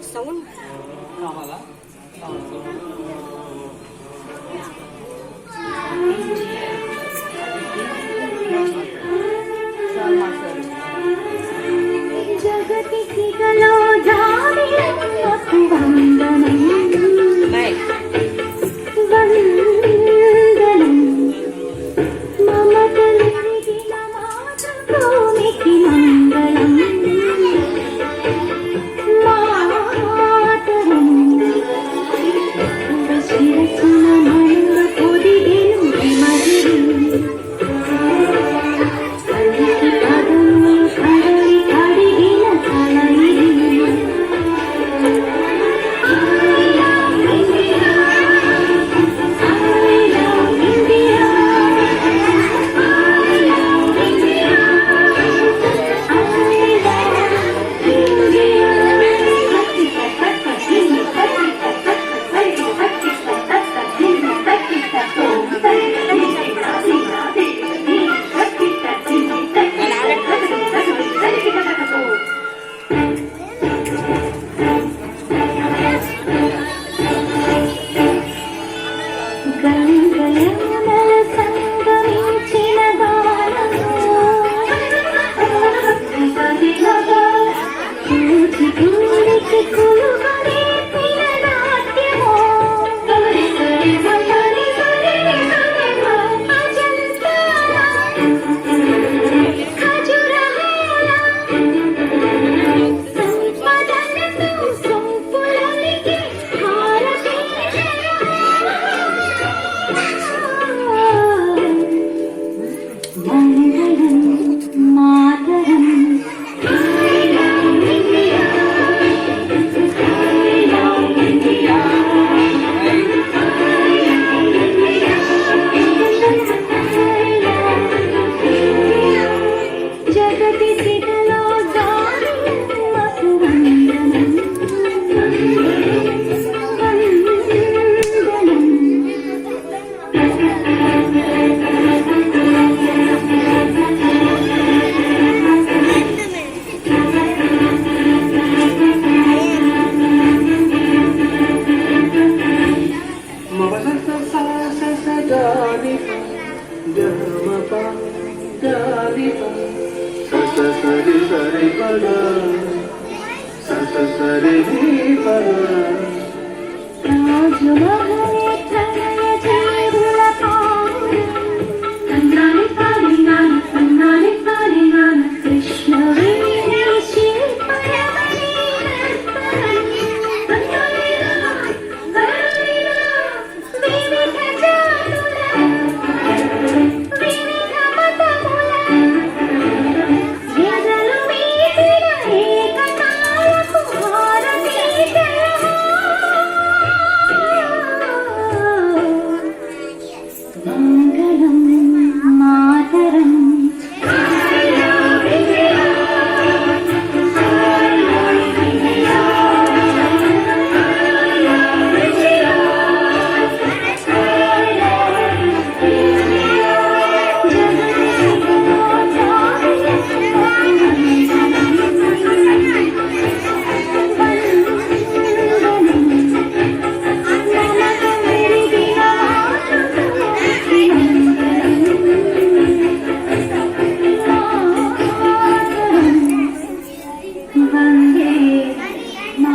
sound కావాలా జగతికి గలో జారి వందనం వందనం మమతలు తిరిగిన మాతృభూమికి మంగళం మాతరం శిరసున మయూర పొదిగెను మదిరి కలిసి పదములు కడలి కడిగిన కలయిరి గంగయమునల సంగమించిన గానము కూచిపూడికి కులుగొనే నాట్యము ఖజురహోల సంపదనతో సొంపులొలికి హారతి మంగళం మాతరం జగతి సిగలో జారి వందనం రాజమహలే ప్రణయ జీవుల పాడినాన కృష్ణ వీణే శిల్పయమణి వివిధ జాతుల వివిధ మతముల ఎదలు మీటిన ఏకతాళపు హారతి మంగళం మాతరం వందే మా